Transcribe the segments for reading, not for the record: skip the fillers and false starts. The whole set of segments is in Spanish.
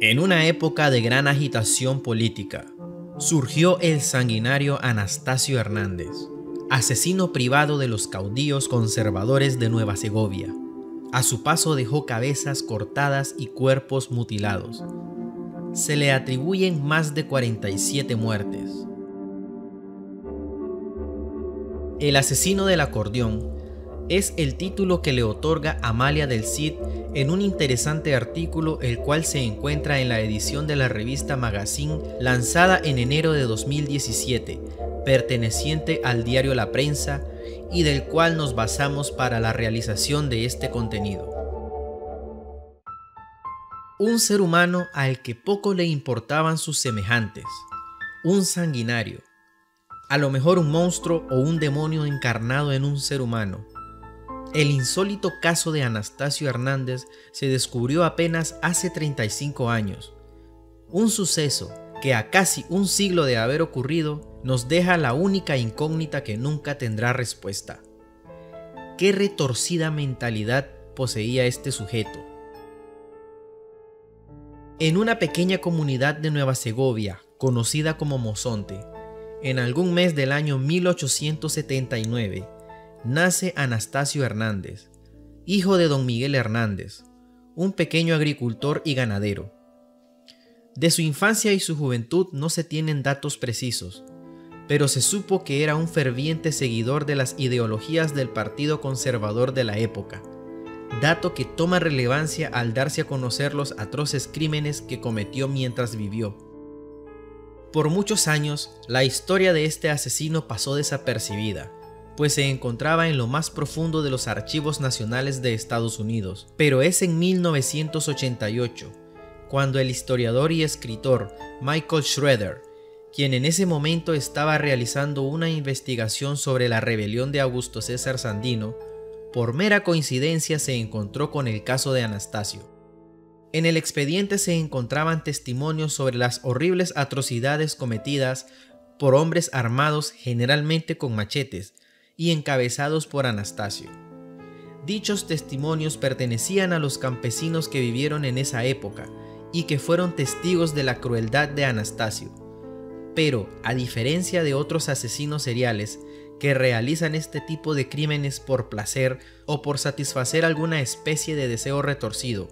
En una época de gran agitación política, surgió el sanguinario Anastasio Hernández, asesino privado de los caudillos conservadores de Nueva Segovia. A su paso dejó cabezas cortadas y cuerpos mutilados. Se le atribuyen más de 47 muertes. El asesino del acordeón es el título que le otorga Amalia del Cid en un interesante artículo, el cual se encuentra en la edición de la revista Magazine lanzada en enero de 2017, perteneciente al diario La Prensa, y del cual nos basamos para la realización de este contenido. Un ser humano al que poco le importaban sus semejantes, un sanguinario, a lo mejor un monstruo o un demonio encarnado en un ser humano. El insólito caso de Anastasio Hernández se descubrió apenas hace 35 años. Un suceso que a casi un siglo de haber ocurrido nos deja la única incógnita que nunca tendrá respuesta. ¿Qué retorcida mentalidad poseía este sujeto? En una pequeña comunidad de Nueva Segovia, conocida como Mozonte, en algún mes del año 1879, nace Anastasio Hernández, hijo de don Miguel Hernández, un pequeño agricultor y ganadero. De su infancia y su juventud no se tienen datos precisos, pero se supo que era un ferviente seguidor de las ideologías del Partido Conservador de la época, dato que toma relevancia al darse a conocer los atroces crímenes que cometió mientras vivió. Por muchos años, la historia de este asesino pasó desapercibida, pues se encontraba en lo más profundo de los archivos nacionales de Estados Unidos. Pero es en 1988, cuando el historiador y escritor Michael Schroeder, quien en ese momento estaba realizando una investigación sobre la rebelión de Augusto César Sandino, por mera coincidencia se encontró con el caso de Anastasio. En el expediente se encontraban testimonios sobre las horribles atrocidades cometidas por hombres armados generalmente con machetes y encabezados por Anastasio. Dichos testimonios pertenecían a los campesinos que vivieron en esa época y que fueron testigos de la crueldad de Anastasio. Pero, a diferencia de otros asesinos seriales que realizan este tipo de crímenes por placer o por satisfacer alguna especie de deseo retorcido,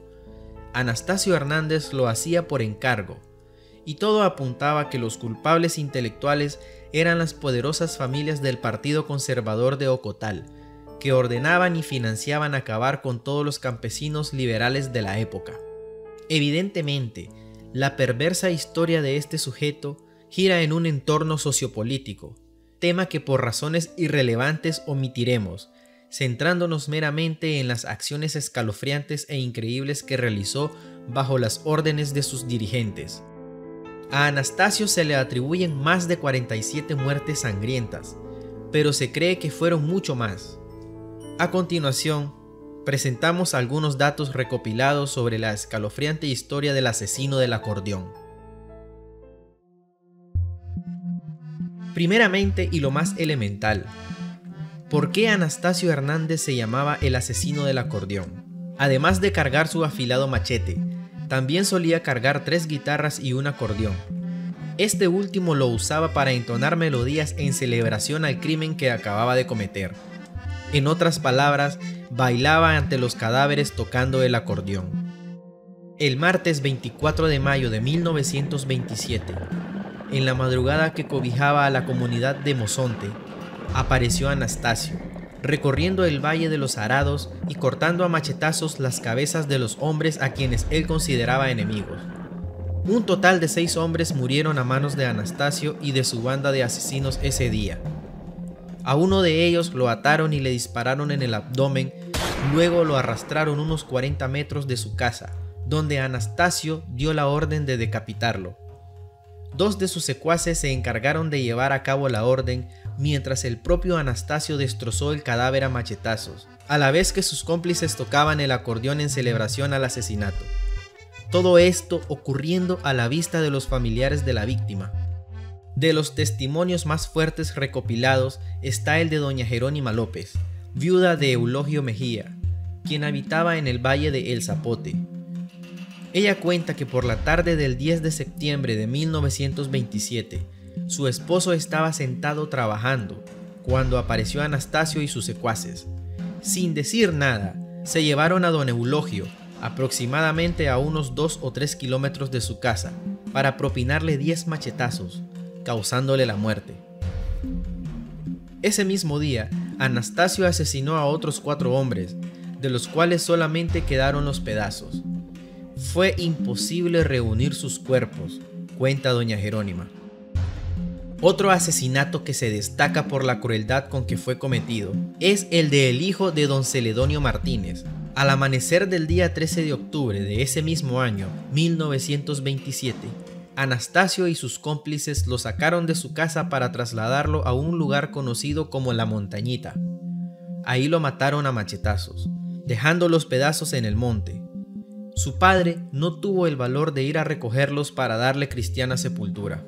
Anastasio Hernández lo hacía por encargo, y todo apuntaba a que los culpables intelectuales eran las poderosas familias del Partido Conservador de Ocotal, que ordenaban y financiaban acabar con todos los campesinos liberales de la época. Evidentemente, la perversa historia de este sujeto gira en un entorno sociopolítico, tema que por razones irrelevantes omitiremos, centrándonos meramente en las acciones escalofriantes e increíbles que realizó bajo las órdenes de sus dirigentes. A Anastasio se le atribuyen más de 47 muertes sangrientas, pero se cree que fueron mucho más. A continuación, presentamos algunos datos recopilados sobre la escalofriante historia del asesino del acordeón. Primeramente y lo más elemental, ¿por qué Anastasio Hernández se llamaba el asesino del acordeón? Además de cargar su afilado machete, también solía cargar 3 guitarras y un acordeón. Este último lo usaba para entonar melodías en celebración al crimen que acababa de cometer. En otras palabras, bailaba ante los cadáveres tocando el acordeón. El martes 24 de mayo de 1927, en la madrugada que cobijaba a la comunidad de Mozonte, apareció Anastasio, recorriendo el Valle de los Arados y cortando a machetazos las cabezas de los hombres a quienes él consideraba enemigos. Un total de 6 hombres murieron a manos de Anastasio y de su banda de asesinos ese día. A uno de ellos lo ataron y le dispararon en el abdomen, luego lo arrastraron unos 40 metros de su casa, donde Anastasio dio la orden de decapitarlo. 2 de sus secuaces se encargaron de llevar a cabo la orden, mientras el propio Anastasio destrozó el cadáver a machetazos, a la vez que sus cómplices tocaban el acordeón en celebración al asesinato. Todo esto ocurriendo a la vista de los familiares de la víctima. De los testimonios más fuertes recopilados está el de doña Jerónima López, viuda de Eulogio Mejía, quien habitaba en el valle de El Zapote. Ella cuenta que por la tarde del 10 de septiembre de 1927, su esposo estaba sentado trabajando cuando apareció Anastasio y sus secuaces. Sin decir nada, se llevaron a don Eulogio, aproximadamente a unos 2 o 3 kilómetros de su casa, para propinarle 10 machetazos, causándole la muerte. Ese mismo día, Anastasio asesinó a otros 4 hombres, de los cuales solamente quedaron los pedazos. Fue imposible reunir sus cuerpos, cuenta doña Jerónima. Otro asesinato que se destaca por la crueldad con que fue cometido es el del hijo de don Celedonio Martínez. Al amanecer del día 13 de octubre de ese mismo año, 1927, Anastasio y sus cómplices lo sacaron de su casa para trasladarlo a un lugar conocido como La Montañita. Ahí lo mataron a machetazos, dejando los pedazos en el monte. Su padre no tuvo el valor de ir a recogerlos para darle cristiana sepultura.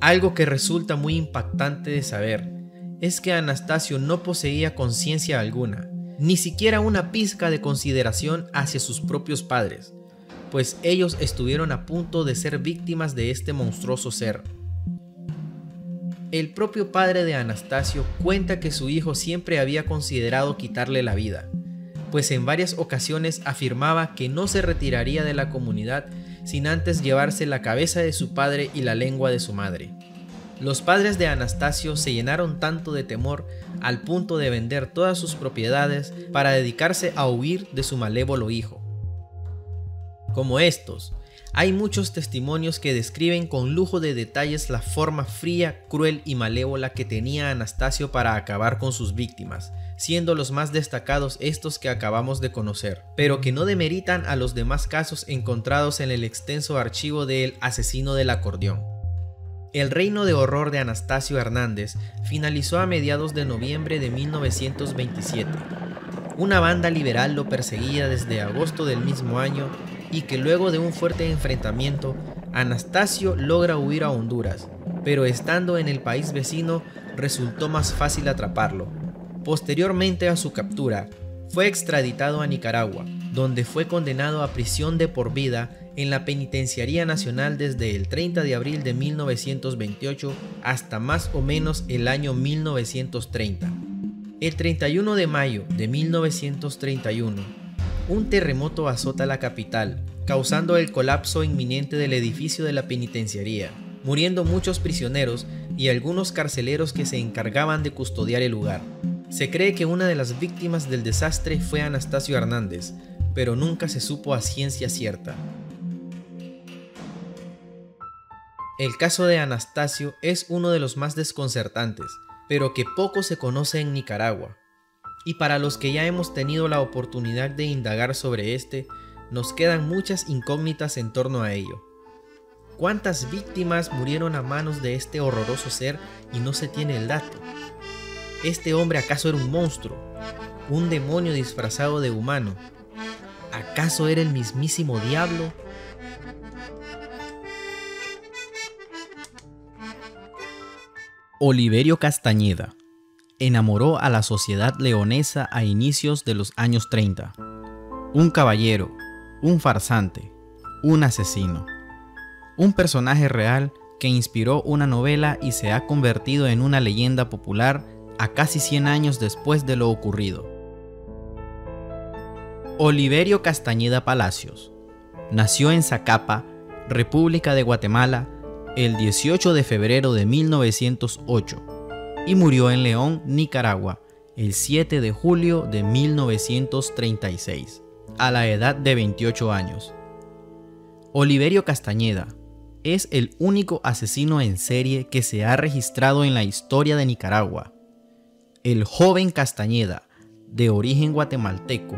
Algo que resulta muy impactante de saber es que Anastasio no poseía conciencia alguna, ni siquiera una pizca de consideración hacia sus propios padres, pues ellos estuvieron a punto de ser víctimas de este monstruoso ser. El propio padre de Anastasio cuenta que su hijo siempre había considerado quitarle la vida, pues en varias ocasiones afirmaba que no se retiraría de la comunidad sin antes llevarse la cabeza de su padre y la lengua de su madre. Los padres de Anastasio se llenaron tanto de temor al punto de vender todas sus propiedades para dedicarse a huir de su malévolo hijo. Como estos, hay muchos testimonios que describen con lujo de detalles la forma fría, cruel y malévola que tenía Anastasio para acabar con sus víctimas, siendo los más destacados estos que acabamos de conocer, pero que no demeritan a los demás casos encontrados en el extenso archivo del asesino del acordeón. El reino de horror de Anastasio Hernández finalizó a mediados de noviembre de 1927. Una banda liberal lo perseguía desde agosto del mismo año y que luego de un fuerte enfrentamiento, Anastasio logra huir a Honduras, pero estando en el país vecino resultó más fácil atraparlo. Posteriormente a su captura, fue extraditado a Nicaragua, donde fue condenado a prisión de por vida en la Penitenciaría Nacional desde el 30 de abril de 1928 hasta más o menos el año 1930. El 31 de mayo de 1931, un terremoto azota la capital, causando el colapso inminente del edificio de la penitenciaría, muriendo muchos prisioneros y algunos carceleros que se encargaban de custodiar el lugar. Se cree que una de las víctimas del desastre fue Anastasio Hernández, pero nunca se supo a ciencia cierta. El caso de Anastasio es uno de los más desconcertantes, pero que poco se conoce en Nicaragua. Y para los que ya hemos tenido la oportunidad de indagar sobre este, nos quedan muchas incógnitas en torno a ello. ¿Cuántas víctimas murieron a manos de este horroroso ser y no se tiene el dato? ¿Este hombre acaso era un monstruo? ¿Un demonio disfrazado de humano? ¿Acaso era el mismísimo diablo? Oliverio Castañeda enamoró a la sociedad leonesa a inicios de los años 30. Un caballero, un farsante, un asesino. Un personaje real que inspiró una novela y se ha convertido en una leyenda popular a casi 100 años después de lo ocurrido. Oliverio Castañeda Palacios nació en Zacapa, República de Guatemala, el 18 de febrero de 1908 y murió en León, Nicaragua, el 7 de julio de 1936, a la edad de 28 años. Oliverio Castañeda es el único asesino en serie que se ha registrado en la historia de Nicaragua. El joven Castañeda, de origen guatemalteco,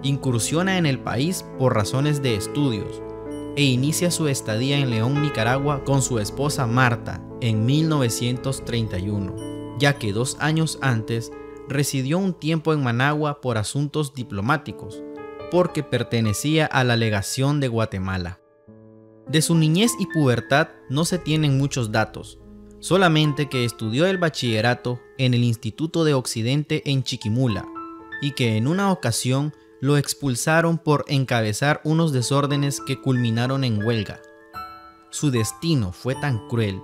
incursiona en el país por razones de estudios e inicia su estadía en León, Nicaragua con su esposa Marta en 1931, ya que 2 años antes residió un tiempo en Managua por asuntos diplomáticos, porque pertenecía a la legación de Guatemala. De su niñez y pubertad no se tienen muchos datos, solamente que estudió el bachillerato en el Instituto de Occidente en Chiquimula y que en una ocasión lo expulsaron por encabezar unos desórdenes que culminaron en huelga. Su destino fue tan cruel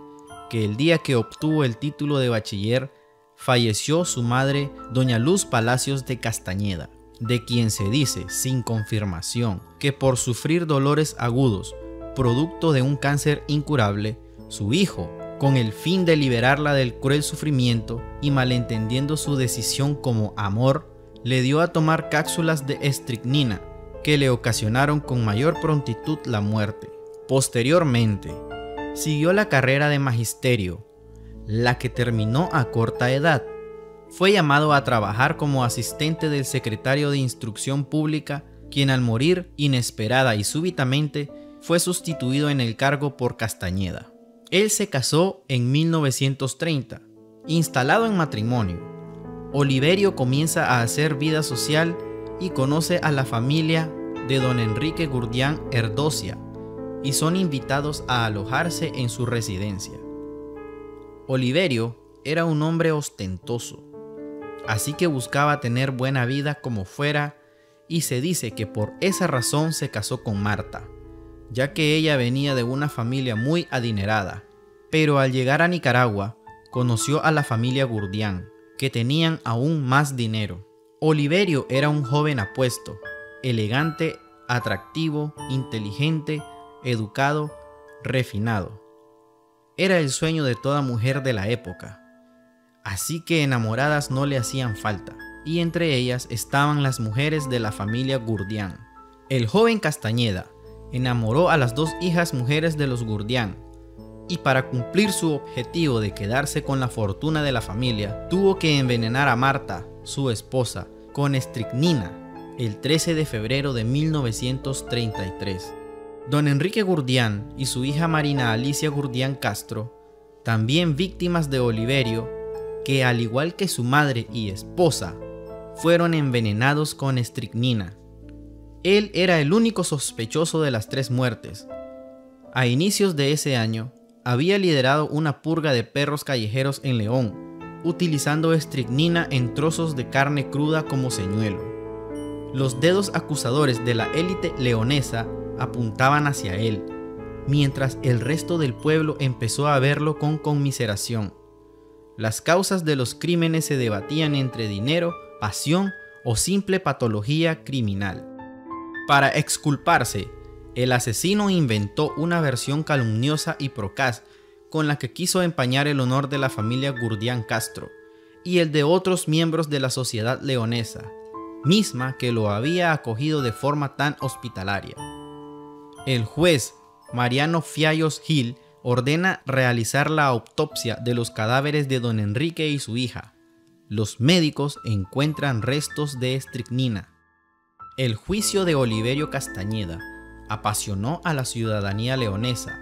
que el día que obtuvo el título de bachiller, falleció su madre, doña Luz Palacios de Castañeda, de quien se dice, sin confirmación, que por sufrir dolores agudos, producto de un cáncer incurable, su hijo, con el fin de liberarla del cruel sufrimiento y malentendiendo su decisión como amor, le dio a tomar cápsulas de estricnina que le ocasionaron con mayor prontitud la muerte. Posteriormente, siguió la carrera de magisterio, la que terminó a corta edad. Fue llamado a trabajar como asistente del secretario de Instrucción Pública, quien al morir inesperada y súbitamente fue sustituido en el cargo por Castañeda. Él se casó en 1930. Instalado en matrimonio, Oliverio comienza a hacer vida social y conoce a la familia de don Enrique Gurdián Erdocia y son invitados a alojarse en su residencia. Oliverio era un hombre ostentoso, así que buscaba tener buena vida como fuera, y se dice que por esa razón se casó con Marta, ya que ella venía de una familia muy adinerada. Pero al llegar a Nicaragua, conoció a la familia Gurdián, que tenían aún más dinero. Oliverio era un joven apuesto, elegante, atractivo, inteligente, educado, refinado. Era el sueño de toda mujer de la época, así que enamoradas no le hacían falta, y entre ellas estaban las mujeres de la familia Gurdián. El joven Castañeda enamoró a las dos hijas mujeres de los Gurdián, y para cumplir su objetivo de quedarse con la fortuna de la familia, tuvo que envenenar a Marta, su esposa, con estricnina el 13 de febrero de 1933. Don Enrique Gurdián y su hija Marina Alicia Gurdián Castro, también víctimas de Oliverio, que al igual que su madre y esposa, fueron envenenados con estricnina. Él era el único sospechoso de las tres muertes. A inicios de ese año, había liderado una purga de perros callejeros en León, utilizando estricnina en trozos de carne cruda como señuelo. Los dedos acusadores de la élite leonesa apuntaban hacia él, mientras el resto del pueblo empezó a verlo con conmiseración. Las causas de los crímenes se debatían entre dinero, pasión o simple patología criminal. Para exculparse, el asesino inventó una versión calumniosa y procaz con la que quiso empañar el honor de la familia Gurdián Castro y el de otros miembros de la sociedad leonesa, misma que lo había acogido de forma tan hospitalaria. El juez Mariano Fiallos Gil ordena realizar la autopsia de los cadáveres de don Enrique y su hija. Los médicos encuentran restos de estricnina. El juicio de Oliverio Castañeda apasionó a la ciudadanía leonesa.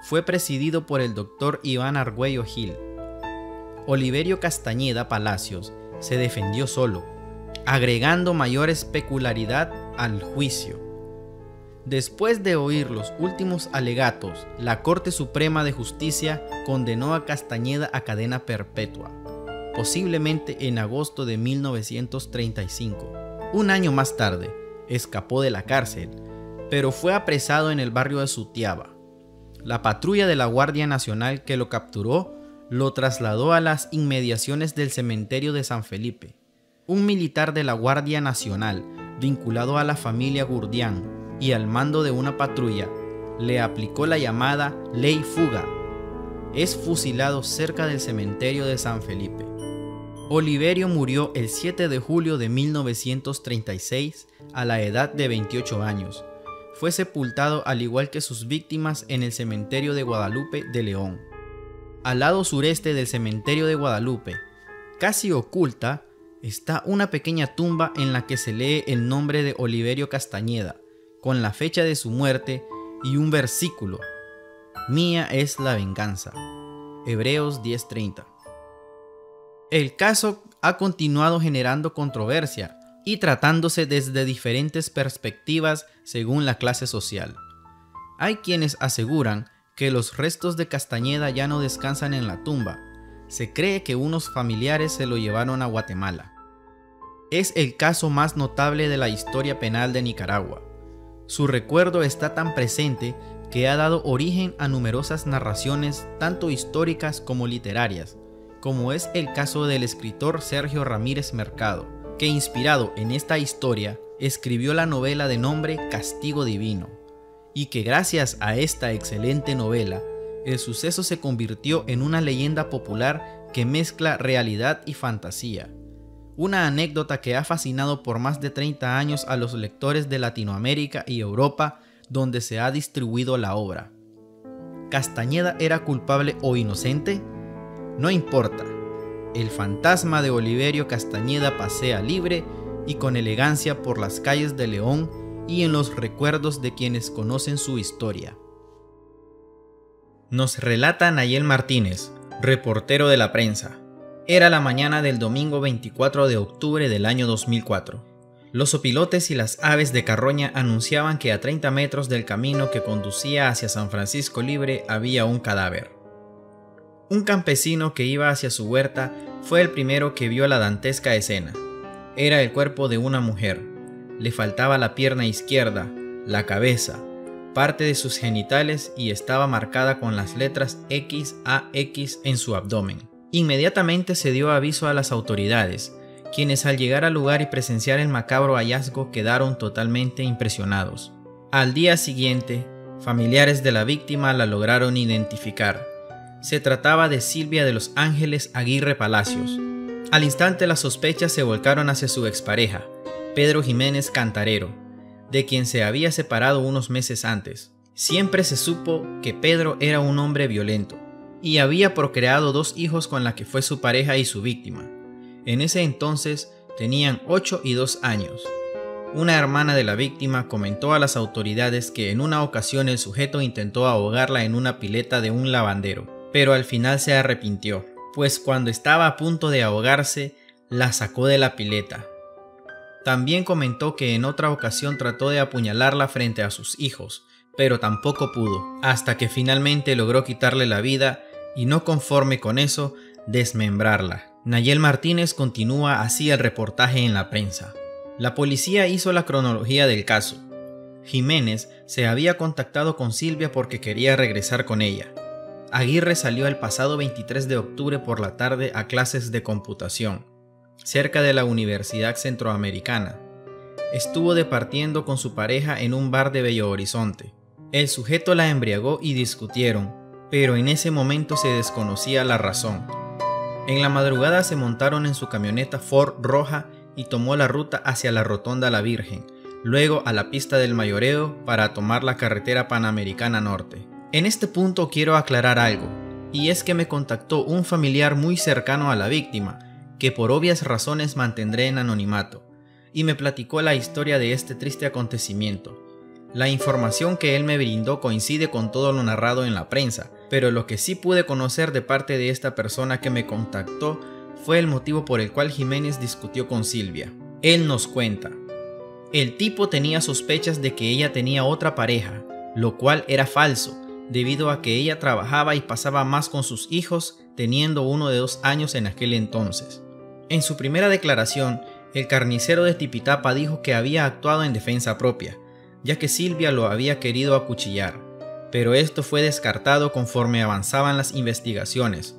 Fue presidido por el doctor Iván Argüello Gil. Oliverio Castañeda Palacios se defendió solo, agregando mayor especularidad al juicio. Después de oír los últimos alegatos, la Corte Suprema de Justicia condenó a Castañeda a cadena perpetua, posiblemente en agosto de 1935. Un año más tarde, escapó de la cárcel, pero fue apresado en el barrio de Sutiaba. La patrulla de la Guardia Nacional que lo capturó lo trasladó a las inmediaciones del cementerio de San Felipe. Un militar de la Guardia Nacional, vinculado a la familia Gurdián y al mando de una patrulla, le aplicó la llamada Ley Fuga. Es fusilado cerca del cementerio de San Felipe. Oliverio murió el 7 de julio de 1936 a la edad de 28 años. Fue sepultado al igual que sus víctimas en el cementerio de Guadalupe de León. Al lado sureste del cementerio de Guadalupe, casi oculta, está una pequeña tumba en la que se lee el nombre de Oliverio Castañeda, con la fecha de su muerte y un versículo: Mía es la venganza. Hebreos 10:30. El caso ha continuado generando controversia y tratándose desde diferentes perspectivas según la clase social. Hay quienes aseguran que los restos de Castañeda ya no descansan en la tumba. Se cree que unos familiares se lo llevaron a Guatemala. es el caso más notable de la historia penal de Nicaragua. Su recuerdo está tan presente que ha dado origen a numerosas narraciones tanto históricas como literarias, como es el caso del escritor Sergio Ramírez Mercado, que inspirado en esta historia escribió la novela de nombre Castigo Divino, y que gracias a esta excelente novela, el suceso se convirtió en una leyenda popular que mezcla realidad y fantasía. Una anécdota que ha fascinado por más de 30 años a los lectores de Latinoamérica y Europa, donde se ha distribuido la obra. ¿Castañeda era culpable o inocente? No importa. El fantasma de Oliverio Castañeda pasea libre y con elegancia por las calles de León y en los recuerdos de quienes conocen su historia. Nos relata Nayel Martínez, reportero de la prensa. Era la mañana del domingo 24 de octubre del año 2004. Los opilotes y las aves de carroña anunciaban que a 30 metros del camino que conducía hacia San Francisco Libre había un cadáver. Un campesino que iba hacia su huerta fue el primero que vio la dantesca escena. Era el cuerpo de una mujer. Le faltaba la pierna izquierda, la cabeza, parte de sus genitales y estaba marcada con las letras XAX en su abdomen. Inmediatamente se dio aviso a las autoridades, quienes al llegar al lugar y presenciar el macabro hallazgo quedaron totalmente impresionados. Al día siguiente, familiares de la víctima la lograron identificar. Se trataba de Silvia de los Ángeles Aguirre Palacios. Al instante las sospechas se volcaron hacia su expareja, Pedro Jiménez Cantarero, de quien se había separado unos meses antes. Siempre se supo que Pedro era un hombre violento y había procreado 2 hijos con la que fue su pareja y su víctima. En ese entonces tenían 8 y 2 años. Una hermana de la víctima comentó a las autoridades que en una ocasión el sujeto intentó ahogarla en una pileta de un lavandero, pero al final se arrepintió, pues cuando estaba a punto de ahogarse, la sacó de la pileta. También comentó que en otra ocasión trató de apuñalarla frente a sus hijos, pero tampoco pudo, hasta que finalmente logró quitarle la vida y no conforme con eso, desmembrarla. Nayel Martínez continúa así el reportaje en la prensa. La policía hizo la cronología del caso. Jiménez se había contactado con Silvia porque quería regresar con ella. Aguirre salió el pasado 23 de octubre por la tarde a clases de computación, cerca de la Universidad Centroamericana. Estuvo departiendo con su pareja en un bar de Bello Horizonte. El sujeto la embriagó y discutieron, pero en ese momento se desconocía la razón. En la madrugada se montaron en su camioneta Ford roja y tomó la ruta hacia la Rotonda La Virgen, luego a la pista del Mayoreo para tomar la carretera Panamericana Norte. En este punto quiero aclarar algo, y es que me contactó un familiar muy cercano a la víctima, que por obvias razones mantendré en anonimato, y me platicó la historia de este triste acontecimiento. La información que él me brindó coincide con todo lo narrado en la prensa, pero lo que sí pude conocer de parte de esta persona que me contactó fue el motivo por el cual Jiménez discutió con Silvia. Él nos cuenta: el tipo tenía sospechas de que ella tenía otra pareja, lo cual era falso, debido a que ella trabajaba y pasaba más con sus hijos, teniendo uno de 2 años en aquel entonces. En su primera declaración, el carnicero de Tipitapa dijo que había actuado en defensa propia, ya que Silvia lo había querido acuchillar, pero esto fue descartado conforme avanzaban las investigaciones.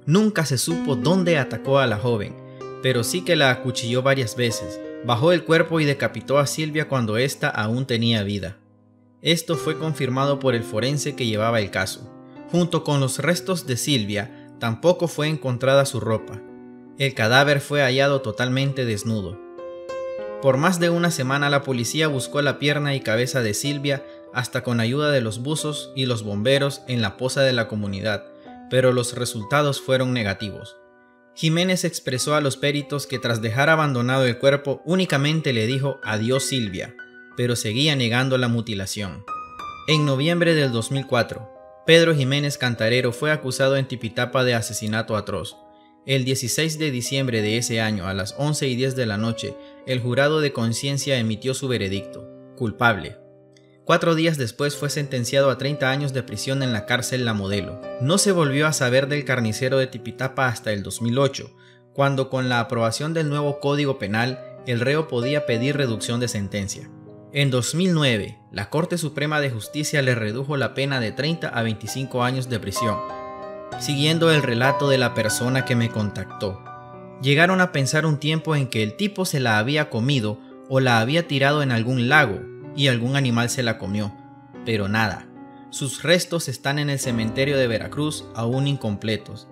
Nunca se supo dónde atacó a la joven, pero sí que la acuchilló varias veces, bajó el cuerpo y decapitó a Silvia cuando ésta aún tenía vida. Esto fue confirmado por el forense que llevaba el caso. Junto con los restos de Silvia, tampoco fue encontrada su ropa. El cadáver fue hallado totalmente desnudo. Por más de una semana la policía buscó la pierna y cabeza de Silvia, hasta con ayuda de los buzos y los bomberos en la poza de la comunidad, pero los resultados fueron negativos. Jiménez expresó a los peritos que tras dejar abandonado el cuerpo únicamente le dijo adiós Silvia, pero seguía negando la mutilación. En noviembre del 2004, Pedro Jiménez Cantarero fue acusado en Tipitapa de asesinato atroz. El 16 de diciembre de ese año, a las 11:10 de la noche, el jurado de conciencia emitió su veredicto: culpable. 4 días después fue sentenciado a 30 años de prisión en la cárcel La Modelo. No se volvió a saber del carnicero de Tipitapa hasta el 2008, cuando con la aprobación del nuevo Código Penal, el reo podía pedir reducción de sentencia. En 2009, la Corte Suprema de Justicia le redujo la pena de 30 a 25 años de prisión. Siguiendo el relato de la persona que me contactó, llegaron a pensar un tiempo en que el tipo se la había comido o la había tirado en algún lago y algún animal se la comió, pero nada. Sus restos están en el cementerio de Veracruz aún incompletos.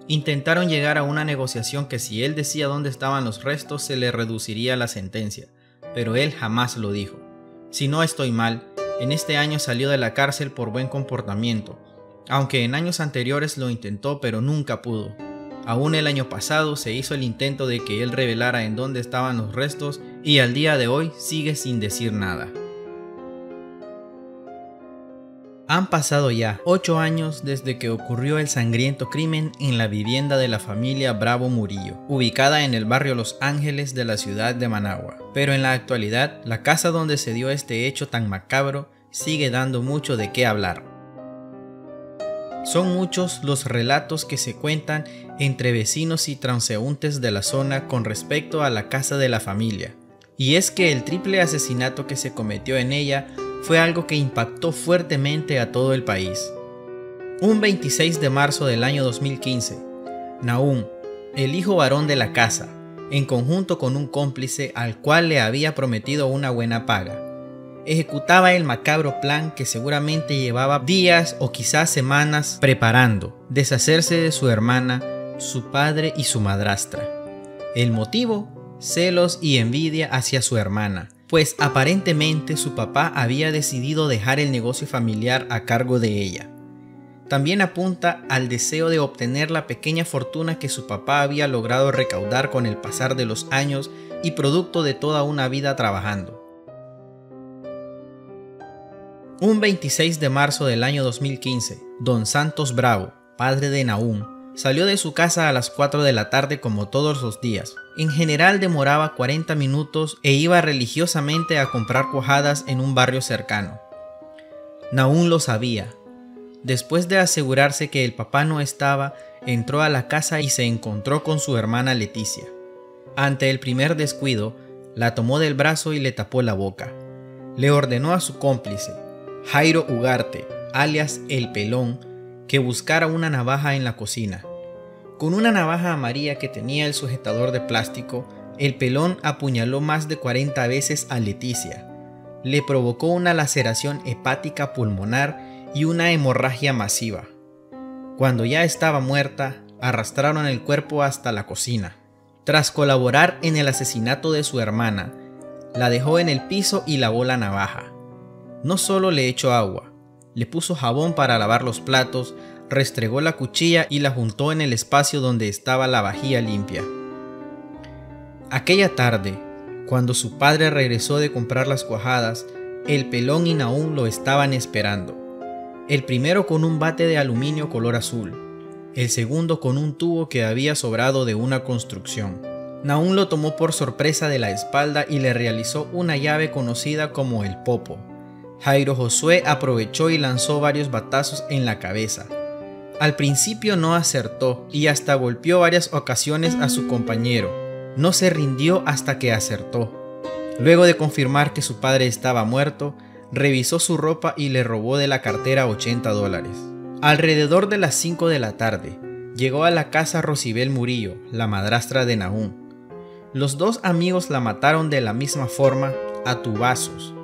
Intentaron llegar a una negociación que si él decía dónde estaban los restos se le reduciría la sentencia, pero él jamás lo dijo. Si no estoy mal, en este año salió de la cárcel por buen comportamiento, aunque en años anteriores lo intentó pero nunca pudo. Aún el año pasado se hizo el intento de que él revelara en dónde estaban los restos y al día de hoy sigue sin decir nada. Han pasado ya 8 años desde que ocurrió el sangriento crimen en la vivienda de la familia Bravo Murillo, ubicada en el barrio Los Ángeles de la ciudad de Managua. Pero en la actualidad, la casa donde se dio este hecho tan macabro sigue dando mucho de qué hablar. Son muchos los relatos que se cuentan entre vecinos y transeúntes de la zona con respecto a la casa de la familia. Y es que el triple asesinato que se cometió en ella fue algo que impactó fuertemente a todo el país. Un 26 de marzo del año 2015, Nahum, el hijo varón de la casa, en conjunto con un cómplice al cual le había prometido una buena paga, ejecutaba el macabro plan que seguramente llevaba días o quizás semanas preparando: deshacerse de su hermana, su padre y su madrastra. El motivo: celos y envidia hacia su hermana, pues aparentemente su papá había decidido dejar el negocio familiar a cargo de ella. También apunta al deseo de obtener la pequeña fortuna que su papá había logrado recaudar con el pasar de los años y producto de toda una vida trabajando. Un 26 de marzo del año 2015, Don Santos Bravo, padre de Nahum, salió de su casa a las 4 de la tarde como todos los días. En general demoraba 40 minutos e iba religiosamente a comprar cuajadas en un barrio cercano. Nahum lo sabía. Después de asegurarse que el papá no estaba, entró a la casa y se encontró con su hermana Leticia. Ante el primer descuido, la tomó del brazo y le tapó la boca. Le ordenó a su cómplice, Jairo Ugarte, alias El Pelón, que buscara una navaja en la cocina. Con una navaja amarilla que tenía el sujetador de plástico, el Pelón apuñaló más de 40 veces a Leticia. Le provocó una laceración hepática pulmonar y una hemorragia masiva. Cuando ya estaba muerta, arrastraron el cuerpo hasta la cocina. Tras colaborar en el asesinato de su hermana, la dejó en el piso y lavó la navaja. No solo le echó agua, le puso jabón para lavar los platos, restregó la cuchilla y la juntó en el espacio donde estaba la vajilla limpia. Aquella tarde, cuando su padre regresó de comprar las cuajadas, el Pelón y Nahum lo estaban esperando. El primero con un bate de aluminio color azul, el segundo con un tubo que había sobrado de una construcción. Nahum lo tomó por sorpresa de la espalda y le realizó una llave conocida como el popo. Jairo Josué aprovechó y lanzó varios batazos en la cabeza. Al principio no acertó y hasta golpeó varias ocasiones a su compañero. No se rindió hasta que acertó. Luego de confirmar que su padre estaba muerto, revisó su ropa y le robó de la cartera $80. Alrededor de las 5 de la tarde, llegó a la casa Rosibel Murillo, la madrastra de Nahum. Los dos amigos la mataron de la misma forma, a tubazos.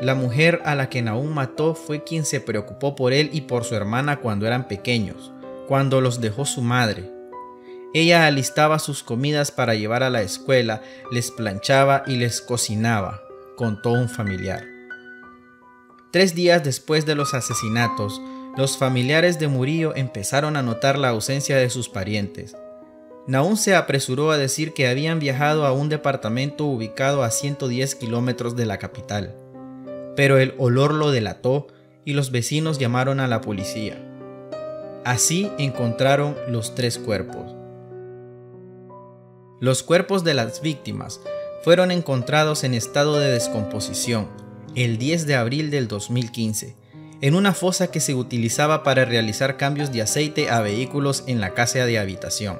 La mujer a la que Nahum mató fue quien se preocupó por él y por su hermana cuando eran pequeños, cuando los dejó su madre. Ella alistaba sus comidas para llevar a la escuela, les planchaba y les cocinaba, contó un familiar. 3 días después de los asesinatos, los familiares de Murillo empezaron a notar la ausencia de sus parientes. Nahum se apresuró a decir que habían viajado a un departamento ubicado a 110 kilómetros de la capital. Pero el olor lo delató y los vecinos llamaron a la policía. Así encontraron los 3 cuerpos. Los cuerpos de las víctimas fueron encontrados en estado de descomposición el 10 de abril del 2015, en una fosa que se utilizaba para realizar cambios de aceite a vehículos en la casa de habitación.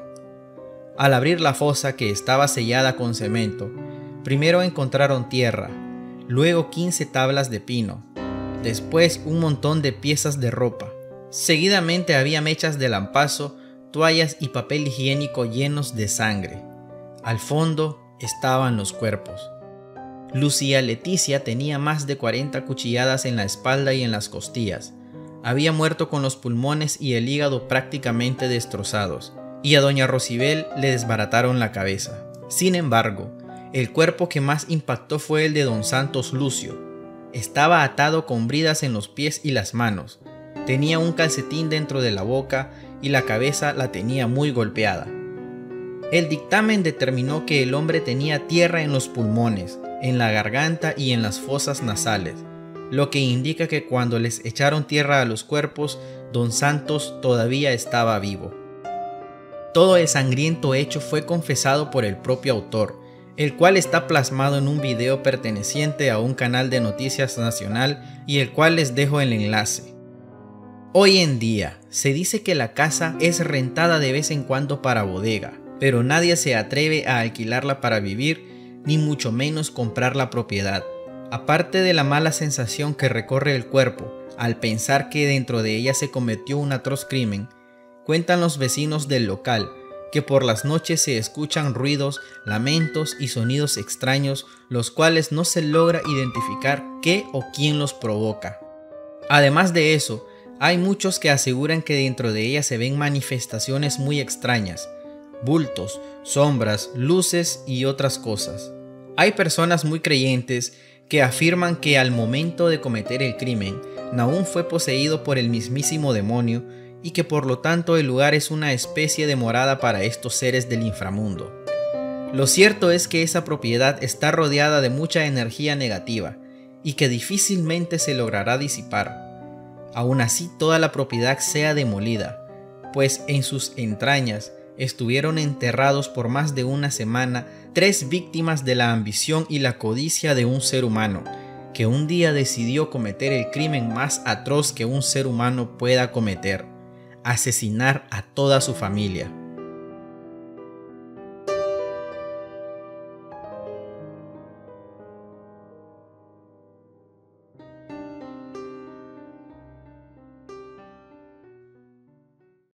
Al abrir la fosa, que estaba sellada con cemento, Primero encontraron tierra, luego 15 tablas de pino, después un montón de piezas de ropa. Seguidamente había mechas de lampazo, toallas y papel higiénico llenos de sangre. Al fondo estaban los cuerpos. Lucía Leticia tenía más de 40 cuchilladas en la espalda y en las costillas. Había muerto con los pulmones y el hígado prácticamente destrozados, y a doña Rosibel le desbarataron la cabeza. Sin embargo, el cuerpo que más impactó fue el de don Santos Lucio. Estaba atado con bridas en los pies y las manos. Tenía un calcetín dentro de la boca y la cabeza la tenía muy golpeada. El dictamen determinó que el hombre tenía tierra en los pulmones, en la garganta y en las fosas nasales, lo que indica que cuando les echaron tierra a los cuerpos, don Santos todavía estaba vivo. Todo el sangriento hecho fue confesado por el propio autor, el cual está plasmado en un video perteneciente a un canal de noticias nacional y el cual les dejo el enlace. Hoy en día se dice que la casa es rentada de vez en cuando para bodega, pero nadie se atreve a alquilarla para vivir, ni mucho menos comprar la propiedad. Aparte de la mala sensación que recorre el cuerpo al pensar que dentro de ella se cometió un atroz crimen, cuentan los vecinos del local que por las noches se escuchan ruidos, lamentos y sonidos extraños, los cuales no se logra identificar qué o quién los provoca. Además de eso, hay muchos que aseguran que dentro de ella se ven manifestaciones muy extrañas, bultos, sombras, luces y otras cosas. Hay personas muy creyentes que afirman que al momento de cometer el crimen, Nahum fue poseído por el mismísimo demonio y que por lo tanto el lugar es una especie de morada para estos seres del inframundo. Lo cierto es que esa propiedad está rodeada de mucha energía negativa y que difícilmente se logrará disipar. Aún así toda la propiedad sea demolida, pues en sus entrañas estuvieron enterrados por más de una semana 3 víctimas de la ambición y la codicia de un ser humano, que un día decidió cometer el crimen más atroz que un ser humano pueda cometer: asesinar a toda su familia.